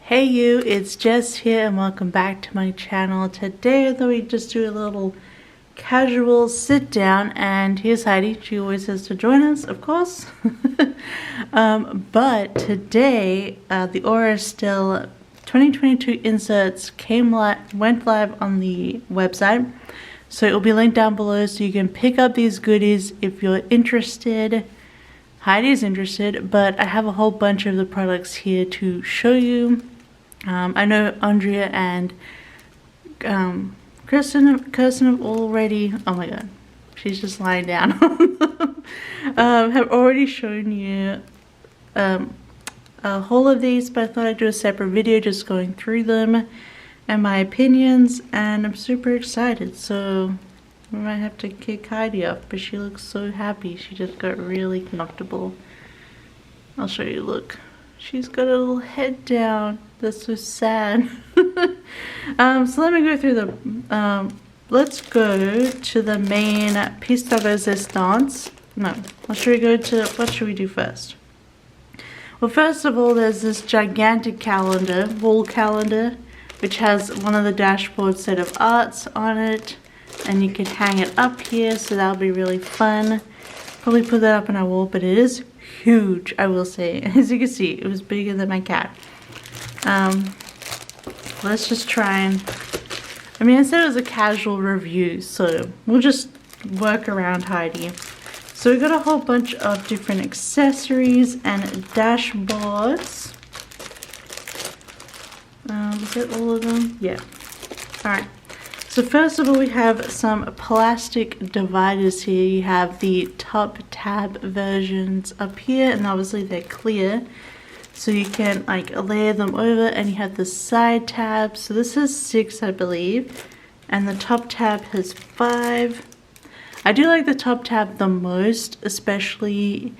Hey you, it's Jess here and welcome back to my channel. Today I thought we'd just do a little casual sit down, and here's Heidi. She always has to join us, of course. But today the Estelle 2022 inserts went live on the website. So it will be linked down below so you can pick up these goodies if you're interested. Heidi is interested, but I have a whole bunch of the products here to show you. I know Andrea and Kirsten have already, oh my god, she's just lying down, have already shown you a haul of these, but I thought I'd do a separate video just going through them and my opinions, and I'm super excited. So we might have to kick Heidi off, but she looks so happy. She just got really comfortable. I'll show you, look. She's got a little head down. That's so sad. So let me go through the, let's go to the main piece de resistance. No, what should we go to, what should we do first? Well, first of all, there's this gigantic calendar, wall calendar, which has one of the dashboard set of arts on it. And you could hang it up here, so that'll be really fun. Probably put that up on our wall, but it is huge, I will say. As you can see, it was bigger than my cat. Let's just try and, I mean, I said it was a casual review, so we'll just work around Heidi. So we got a whole bunch of different accessories and dashboards. Is that all of them? Yeah. Alright. So first of all, we have some plastic dividers here. You have the top tab versions up here, and obviously they're clear. So you can like layer them over, and you have the side tabs. So this is 6, I believe. And the top tab has 5. I do like the top tab the most, especially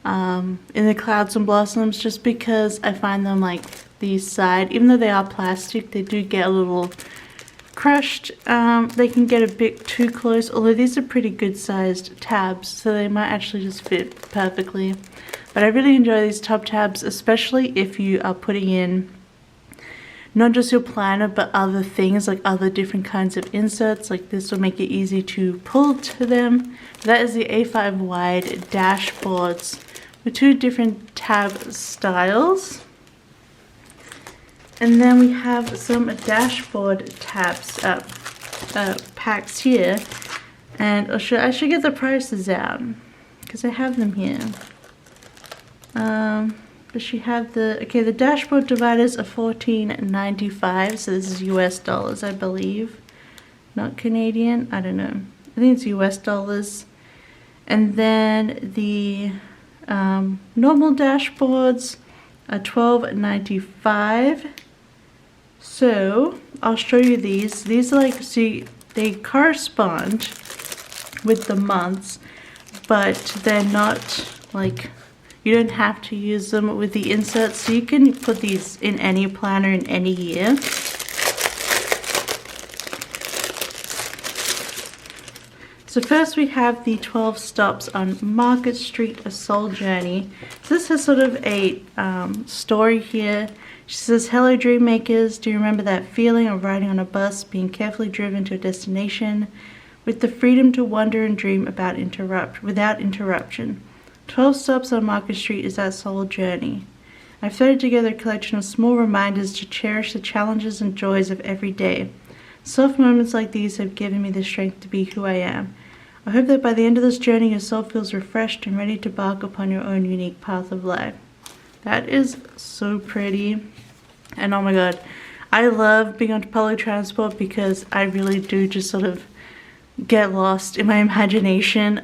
in the Clouds and Blossoms, just because I find them like the side, even though they are plastic, they do get a little crushed. They can get a bit too close, although these are pretty good sized tabs, so they might actually just fit perfectly. But I really enjoy these top tabs, especially if you are putting in not just your planner but other things, like other different kinds of inserts. Like this will make it easy to pull to them. That is the A5 wide dashboards with 2 different tab styles. And then we have some dashboard tabs packs here, and I should get the prices out because I have them here. But she had the dashboard dividers are $14.95, so this is US dollars, I believe, not Canadian. I don't know. I think it's US dollars. And then the normal dashboards are $12.95. So I'll show you these. These are like, see, they correspond with the months, but they're not like, you don't have to use them with the inserts. So you can put these in any planner in any year. So first we have the 12 stops on Market Street, a soul journey. So this has sort of a story here. She says, hello dream makers, do you remember that feeling of riding on a bus, being carefully driven to a destination with the freedom to wander and dream without interruption? 12 stops on Market Street is that soul journey. I've threaded together a collection of small reminders to cherish the challenges and joys of every day. Soft moments like these have given me the strength to be who I am. I hope that by the end of this journey your soul feels refreshed and ready to embark upon your own unique path of life. That is so pretty. And oh my god, I love being on public transport because I really do just sort of get lost in my imagination.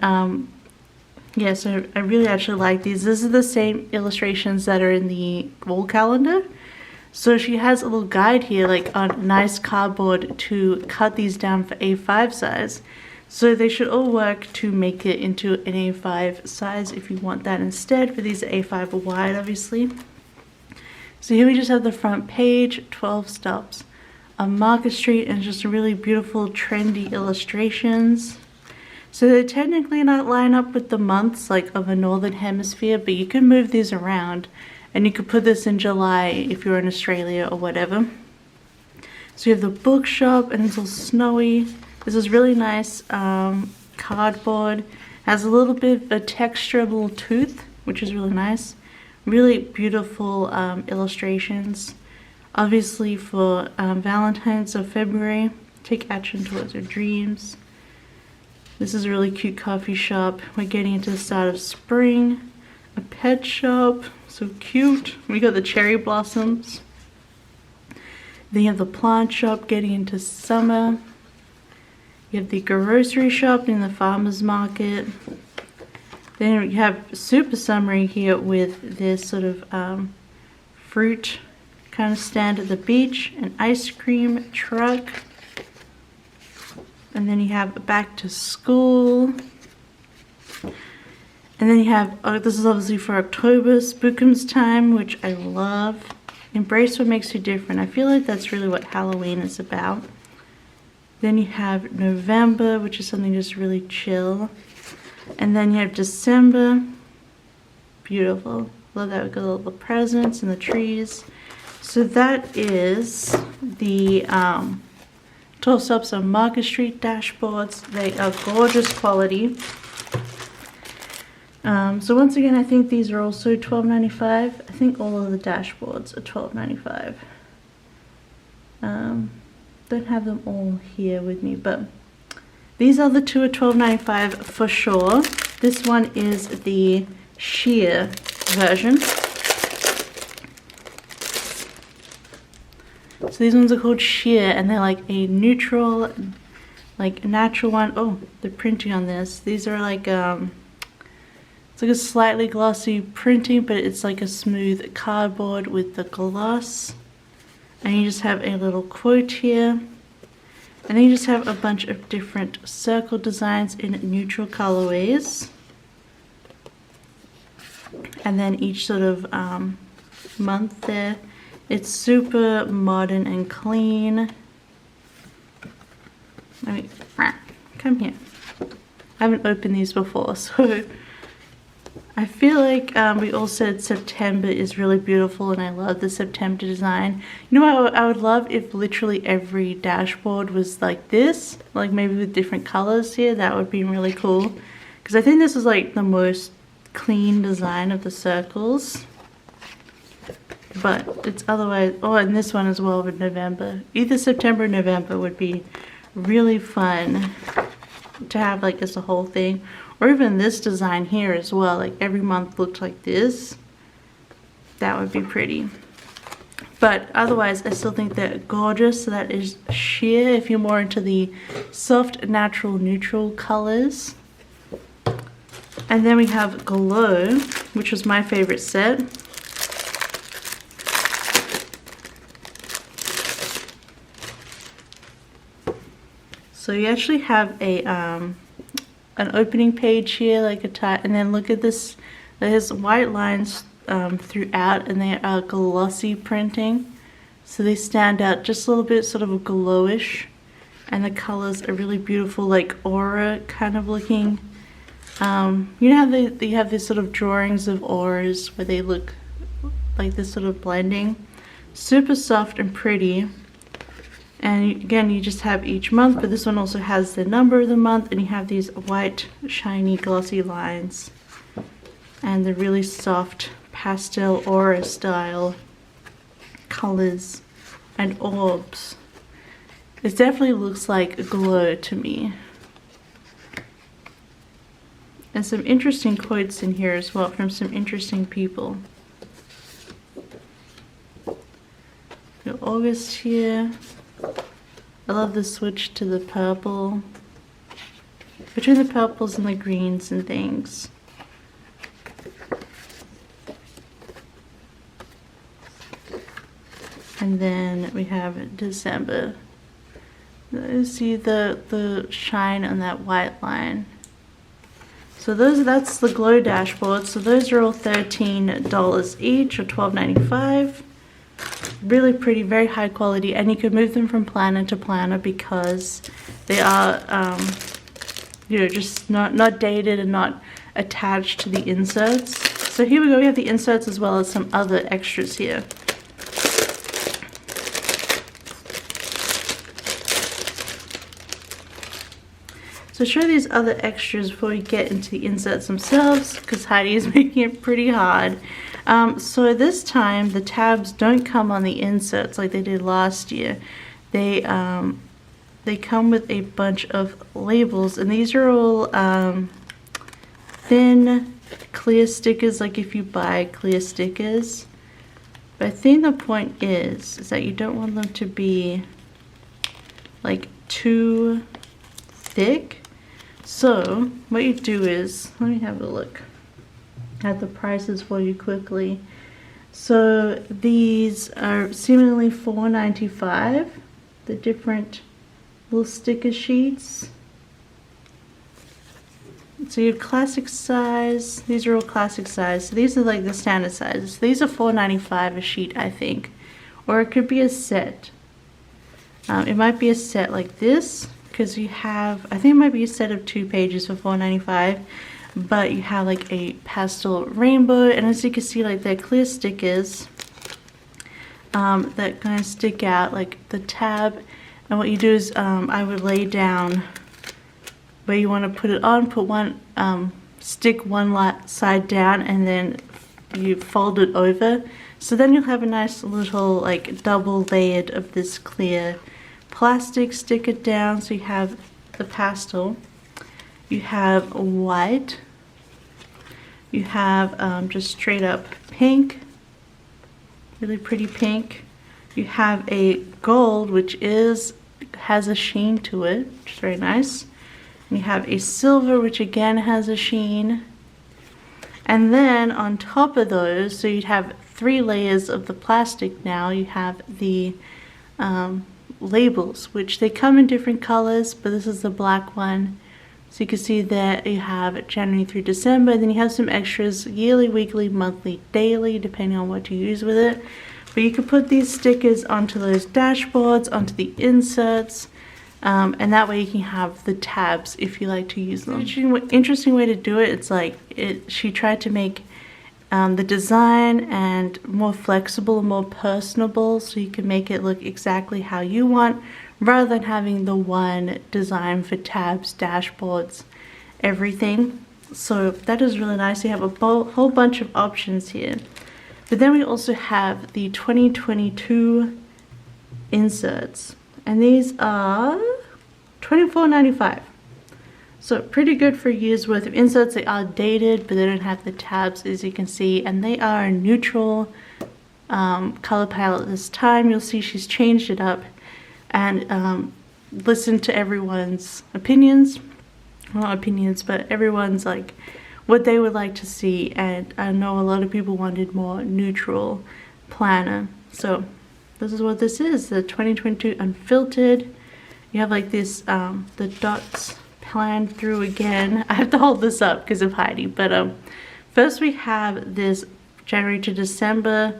Yeah, so I really actually like these. This is the same illustrations that are in the wall calendar. So she has a little guide here, like on nice cardboard, to cut these down for A5 size. So they should all work to make it into an A5 size if you want that instead, but these are A5 wide, obviously. So here we just have the front page, 12 stops on Market Street, and just really beautiful, trendy illustrations. So they technically not line up with the months like of a northern hemisphere, but you can move these around And you could put this in July if you're in Australia or whatever. So you have the bookshop, and it's all snowy. This is really nice cardboard. Has a little bit of a texture, a little tooth, which is really nice. Really beautiful illustrations. Obviously for Valentine's of February, take action towards your dreams. This is a really cute coffee shop. We're getting into the start of spring. A pet shop, so cute. We got the cherry blossoms. Then you have the plant shop getting into summer. You have the grocery shop in the farmer's market. Then you have super summery here with this sort of fruit kind of stand at the beach, an ice cream truck. And then you have back to school. And then you have, oh, this is obviously for October, Spookums time, which I love. Embrace what makes you different. I feel like that's really what Halloween is about. Then you have November, which is something just really chill. And then you have December. Beautiful. Love that. We got all the presents and the trees. So that is the 12 stops on Market Street dashboards. They are gorgeous quality. So once again, I think these are also $12.95. I think all of the dashboards are $12.95. Don't have them all here with me, but these are the two at $12.95 for sure. This one is the sheer version. So these ones are called sheer, and they're like a neutral, like natural one. Oh, the printing on this. These are like it's like a slightly glossy printing, but it's like a smooth cardboard with the gloss. And you just have a little quote here. And then you just have a bunch of different circle designs in neutral colorways. And then each sort of month there. It's super modern and clean. I mean, come here. I haven't opened these before, so I feel like we all said September is really beautiful, and I love the September design. You know what I would love if literally every dashboard was like this, like maybe with different colors here. That would be really cool, because I think this is like the most clean design of the circles. But it's otherwise, oh, and this one as well with November. Either September or November would be really fun to have like as a whole thing. Or even this design here as well, like every month looked like this. That would be pretty. But otherwise, I still think they're gorgeous. So that is sheer if you're more into the soft, natural, neutral colors. And then we have Glow, which was my favorite set. So you actually have a an opening page here, like a tie, and then look at this. There's white lines throughout, and they are glossy printing, so they stand out just a little bit, sort of a glowish, and the colors are really beautiful, like aura kind of looking. You know how they have these sort of drawings of auras where they look like this sort of blending. Super soft and pretty. And again, you just have each month, but this one also has the number of the month, and you have these white, shiny, glossy lines. And the really soft pastel aura style colors and orbs. It definitely looks like a glow to me. And some interesting quotes in here as well from some interesting people. Got August here. I love the switch to the purple. Between the purples and the greens and things. And then we have December. You see the shine on that white line. So that's the Glow dashboard. So those are all $13 each, or $12.95. Really pretty, very high quality, and you could move them from planner to planner because they are, you know, just not dated and not attached to the inserts. So here we go, we have the inserts as well as some other extras here. So show these other extras before we get into the inserts themselves, because Heidi is making it pretty hard. So this time the tabs don't come on the inserts like they did last year. They come with a bunch of labels, and these are all thin clear stickers, like if you buy clear stickers. But I think the point is that you don't want them to be like too thick. So what you do is, let me have a look at the prices for you quickly. So these are seemingly $4.95, the different little sticker sheets. So your classic size, these are all classic size. So these are like the standard sizes. These are $4.95 a sheet, I think. Or it could be a set. It might be a set like this, because you have, I think it might be a set of 2 pages for $4.95. But you have like a pastel rainbow, and as you can see, like they're clear stickers that kind of stick out like the tab. And what you do is I would lay down where you want to put it on, put one, stick one side down, and then you fold it over. So then you'll have a nice little like double layered of this clear plastic. Stick it down, so you have the pastel, you have white, you have just straight up pink, really pretty pink. You have a gold, which has a sheen to it, which is very nice. And you have a silver, which again has a sheen. And then on top of those, so you'd have 3 layers of the plastic now. You have the labels, which they come in different colors, but this is the black one. So you can see that you have January through December. Then you have some extras, yearly, weekly, monthly, daily, depending on what you use with it. But you can put these stickers onto those dashboards, onto the inserts, and that way you can have the tabs if you like to use them. Interesting way to do it. It's like she tried to make the design and more flexible, more personable, so you can make it look exactly how you want, rather than having the one design for tabs, dashboards, everything. So that is really nice. You have a whole bunch of options here. But then we also have the 2022 inserts, and these are $24.95. So pretty good for a year's worth of inserts. They are dated, but they don't have the tabs, as you can see, and they are a neutral color palette this time. You'll see she's changed it up and listened to everyone's opinions. Well, not opinions, but everyone's like what they would like to see, and I know a lot of people wanted more neutral planner. So this is what this is, the 2022 unfiltered. You have like this, the dots planned through again. I have to hold this up because of Heidi, but first we have this January to December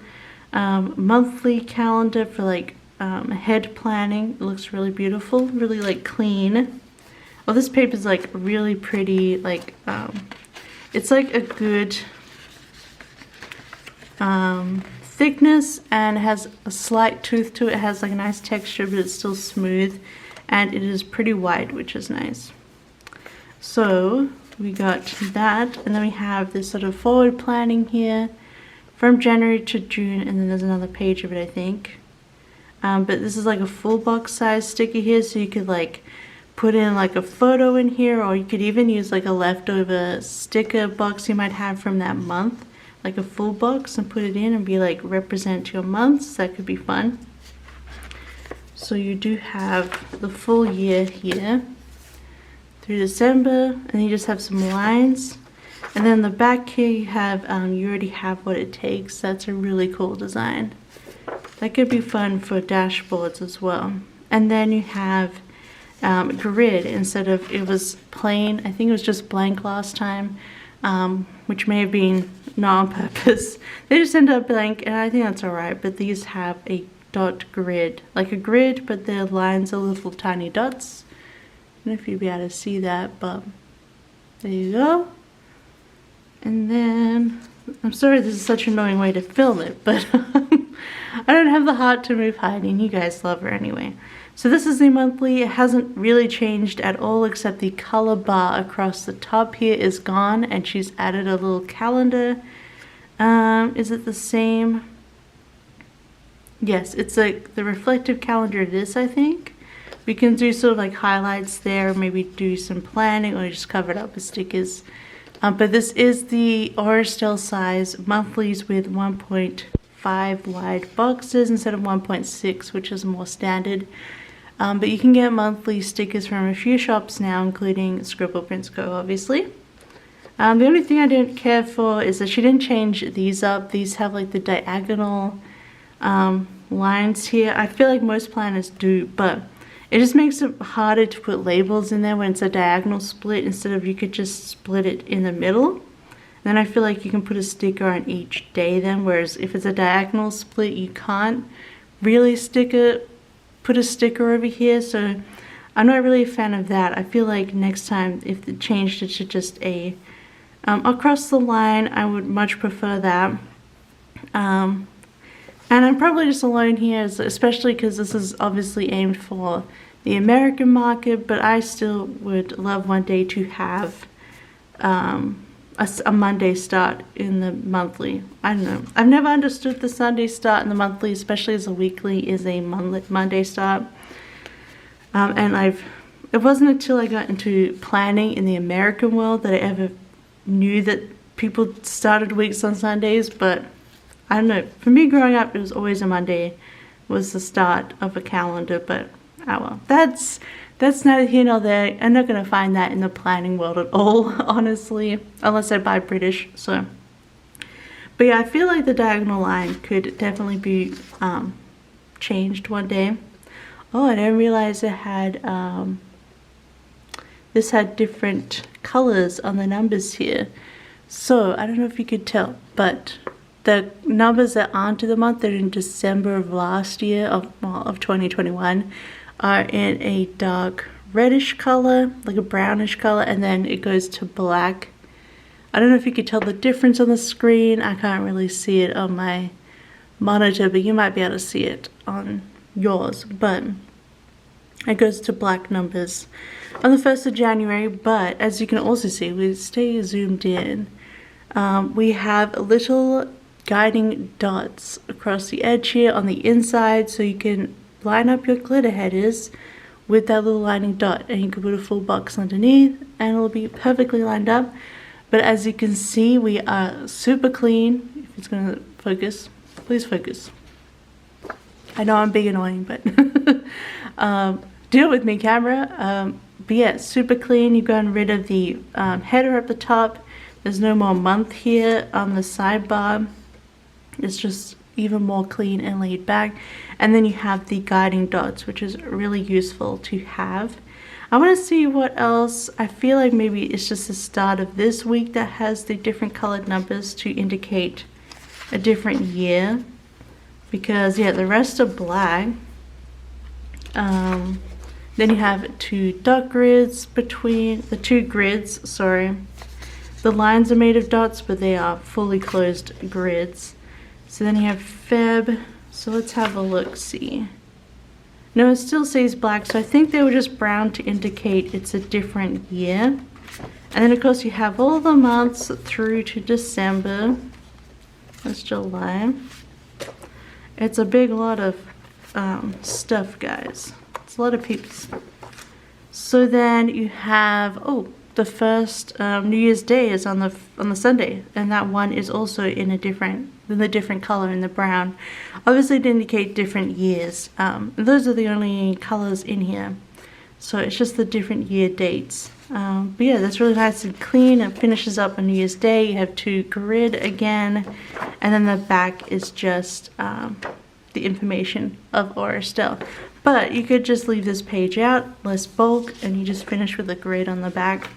monthly calendar for like head planning. It looks really beautiful, really like clean. Well, this paper is like really pretty, like it's like a good thickness and has a slight tooth to it. It has like a nice texture, but it's still smooth, and it is pretty white, which is nice. So we got that, and then we have this sort of forward planning here from January to June, and then there's another page of it, I think. But this is like a full box size sticker here, so you could like put in like a photo in here, or you could even use like a leftover sticker box you might have from that month, like a full box, and put it in and be like represent your months. That could be fun. So you do have the full year here through December, and you just have some lines, and then the back here you have you already have what it takes. That's a really cool design. That could be fun for dashboards as well. And then you have grid instead of, it was plain, I think it was just blank last time, which may have been not on purpose. They just end up blank, and I think that's alright, but these have a dot grid, like a grid, but their lines are little tiny dots. I don't know if you'll be able to see that, but there you go. And then I'm sorry this is such an annoying way to film it, but I don't have the heart to move Heidi, and you guys love her anyway. So this is the monthly. It hasn't really changed at all, except the color bar across the top here is gone, and she's added a little calendar. Is it the same? Yes, it's like the reflective calendar it is, I think. We can do sort of like highlights there, maybe do some planning, or just cover it up with stickers. But this is the Estelle size monthlies with 1.5 wide boxes instead of 1.6, which is more standard. But you can get monthly stickers from a few shops now, including Scribble Prints Co, obviously. The only thing I don't care for is that she didn't change these up. These have like the diagonal lines here. I feel like most planners do, but it just makes it harder to put labels in there when it's a diagonal split, instead of you could just split it in the middle. Then I feel like you can put a sticker on each day then, whereas if it's a diagonal split, you can't really put a sticker over here. So I'm not really a fan of that. I feel like next time if they changed it to just a across the line, I would much prefer that. And I'm probably just alone here, especially because this is obviously aimed for the American market, but I still would love one day to have a Monday start in the monthly. I don't know. I've never understood the Sunday start in the monthly, especially as a weekly is a Monday start. It wasn't until I got into planning in the American world that I ever knew that people started weeks on Sundays, but I don't know. For me growing up, it was always a Monday was the start of a calendar, but oh well. That's neither here nor there. I'm not going to find that in the planning world at all, honestly, unless I buy British, so. But yeah, I feel like the diagonal line could definitely be changed one day. Oh, I didn't realize it had, this had different colors on the numbers here. So, I don't know if you could tell, but the numbers that aren't to the month, that are in December of last year, of 2021, are in a dark reddish color, like a brownish color, and then it goes to black. I don't know if you could tell the difference on the screen. I can't really see it on my monitor, but you might be able to see it on yours. But it goes to black numbers on the 1st of January, but as you can also see, we stay zoomed in. We have little guiding dots across the edge here on the inside, so you can line up your glitter headers with that little lining dot, and you can put a full box underneath and it'll be perfectly lined up. But as you can see, we are super clean. If it's gonna focus, please focus. I know I'm being annoying, but deal with me, camera. But yeah, super clean. You've gotten rid of the header at the top. There's no more month here on the sidebar. It's just even more clean and laid back. And then you have the guiding dots, which is really useful to have. I want to see what else. I feel like maybe it's just the start of this week that has the different colored numbers to indicate a different year. Because yeah, the rest are black. Then you have two dot grids between the two grids, sorry. The lines are made of dots, but they are fully closed grids. So then you have Feb. So let's have a look-see. No, it still says black, so I think they were just brown to indicate it's a different year. And then of course you have all the months through to December. That's July. It's a big lot of stuff, guys. It's a lot of peeps. So then you have, oh, the first New Year's Day is on the Sunday, and that one is also in a different color, in the brown, obviously to indicate different years. Those are the only colors in here, so it's just the different year dates. But yeah, that's really nice and clean. It finishes up on New Year's Day. You have two grid again, and then the back is just the information of Estelle. But you could just leave this page out, less bulk, and you just finish with a grid on the back.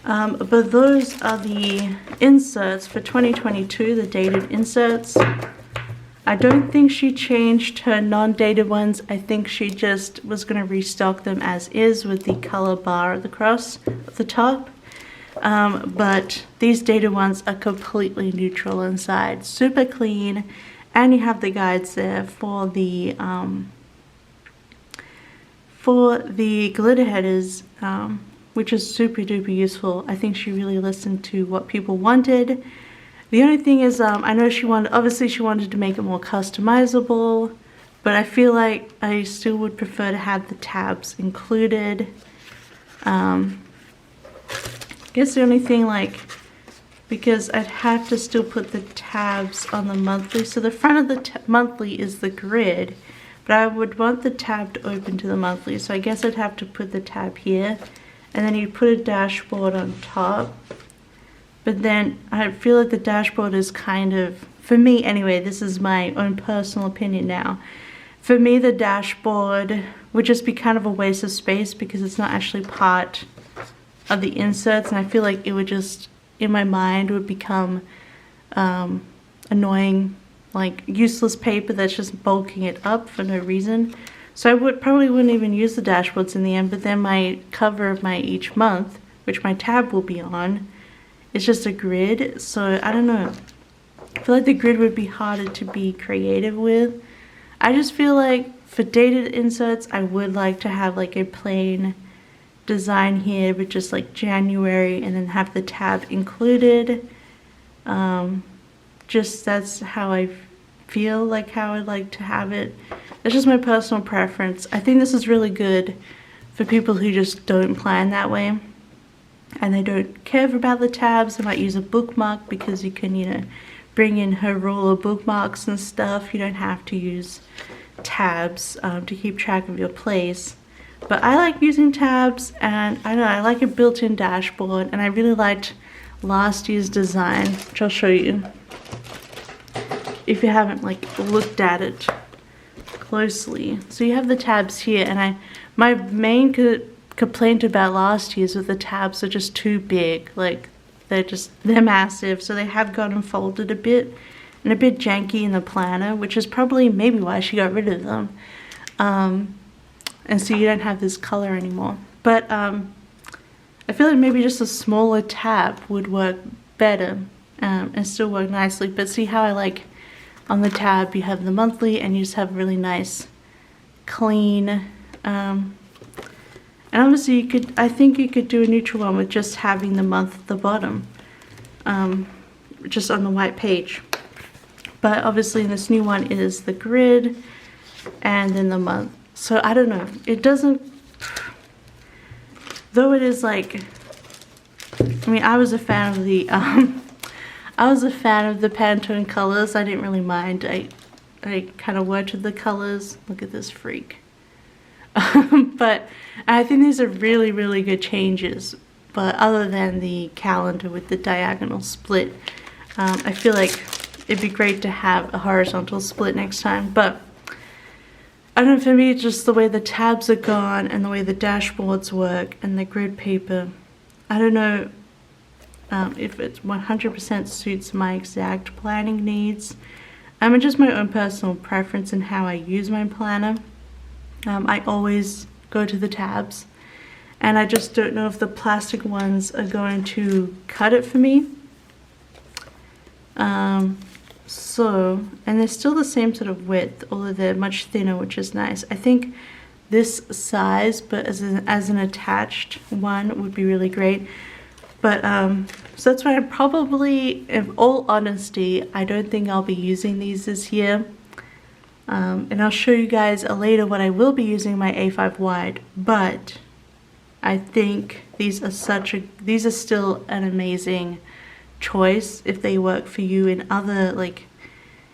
But those are the inserts for 2022, the dated inserts. I don't think she changed her non-dated ones. I think she just was going to restock them as is with the color bar at the cross at the top. But these dated ones are completely neutral inside, super clean, and you have the guides there for the glitter headers, which is super duper useful. I think she really listened to what people wanted. The only thing is, I know obviously she wanted to make it more customizable, but I feel like I still would prefer to have the tabs included. I guess the only thing, like, because I'd have to still put the tabs on the monthly. So the front of the monthly is the grid, but I would want the tab to open to the monthly. So I guess I'd have to put the tab here, and then you put a dashboard on top. But then I feel like the dashboard is kind of, for me anyway, this is my own personal opinion now. For me, the dashboard would just be kind of a waste of space because it's not actually part of the inserts, and I feel like it would just, in my mind, would become annoying, like useless paper that's just bulking it up for no reason. So I probably wouldn't even use the dashboards in the end, but then my cover of my each month, which my tab will be on, it's just a grid. So I don't know, I feel like the grid would be harder to be creative with. I just feel like for dated inserts, I would like to have like a plain design here with just like January and then have the tab included. Just that's how I feel like how I'd like to have it. That's just my personal preference. I think this is really good for people who just don't plan that way and they don't care about the tabs. They might use a bookmark because you can, you know, bring in her rule of bookmarks and stuff. You don't have to use tabs to keep track of your place. But I like using tabs, and I know I like a built-in dashboard, and I really liked last year's design, which I'll show you if you haven't like looked at it closely. So you have the tabs here, and my main complaint about last year's with the tabs are just too big. Like they're massive, so they have gotten folded a bit and a bit janky in the planner, which is probably maybe why she got rid of them. And so you don't have this color anymore. But I feel like maybe just a smaller tab would work better and still work nicely. But see how I like on the tab you have the monthly and you just have really nice, clean, and obviously I think you could do a neutral one with just having the month at the bottom, just on the white page. But obviously in this new one it is the grid and then the month. So I don't know, it doesn't, though it is like, I mean, I was a fan of the Pantone colors. I didn't really mind. I kind of worked with the colors. Look at this freak. But I think these are really, really good changes. But other than the calendar with the diagonal split, I feel like it'd be great to have a horizontal split next time. But I don't know, for me, just the way the tabs are gone and the way the dashboards work and the grid paper, I don't know if it 100% suits my exact planning needs. It's just my own personal preference in how I use my planner. I always go to the tabs, and I just don't know if the plastic ones are going to cut it for me. And they're still the same sort of width, although they're much thinner, which is nice. I think this size, but as an attached one, would be really great. But so that's why I probably, in all honesty, I don't think I'll be using these this year. And I'll show you guys later what I will be using my A5 wide. But I think these are still an amazing choice if they work for you in other, like,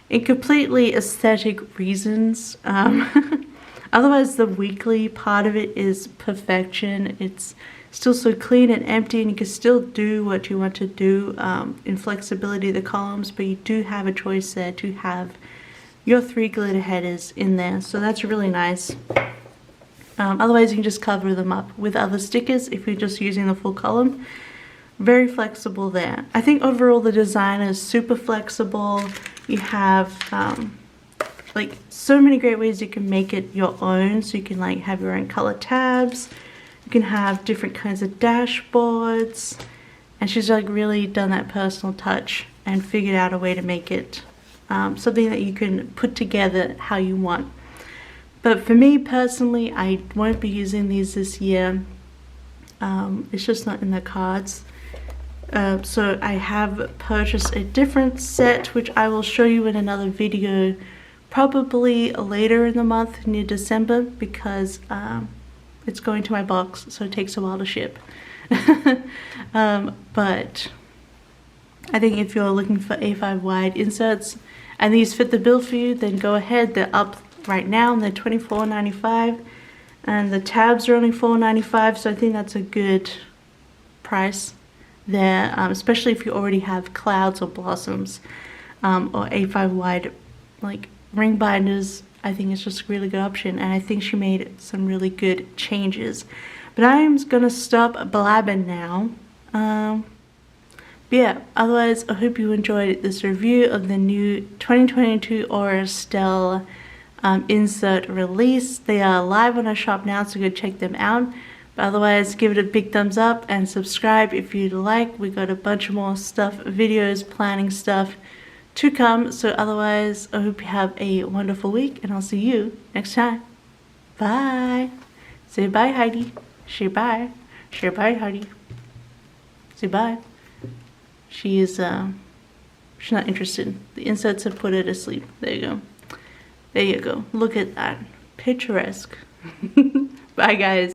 in completely aesthetic reasons. Otherwise the weekly part of it is perfection. It's still so clean and empty, and you can still do what you want to do in flexibility of the columns, but you do have a choice there to have your 3 glitter headers in there, so that's really nice. Otherwise you can just cover them up with other stickers if you're just using the full column. Very flexible there. I think overall the design is super flexible. You have like so many great ways you can make it your own, so you can like have your own color tabs. You can have different kinds of dashboards, and she's like really done that personal touch and figured out a way to make it something that you can put together how you want. But for me personally, I won't be using these this year. It's just not in the cards. So I have purchased a different set, which I will show you in another video, probably later in the month, near December, because it's going to my box, so it takes a while to ship. But I think if you're looking for A5 wide inserts and these fit the bill for you, then go ahead. They're up right now and they're $24.95, and the tabs are only $4.95, so I think that's a good price there, especially if you already have clouds or blossoms or A5 wide like ring binders. I think it's just a really good option, and I think she made some really good changes. But I'm gonna stop blabbing now. But yeah, otherwise I hope you enjoyed this review of the new 2022 Estelle insert release. They are live on our shop now, so go check them out. But otherwise, give it a big thumbs up and subscribe if you'd like. We got a bunch of more stuff, videos, planning stuff to come. So otherwise, I hope you have a wonderful week, and I'll see you next time. Bye. Say bye, Heidi. Say bye. Say bye, Heidi. Say bye. She is, she's not interested. The inserts have put her to sleep. There you go. There you go. Look at that. Picturesque. Bye, guys.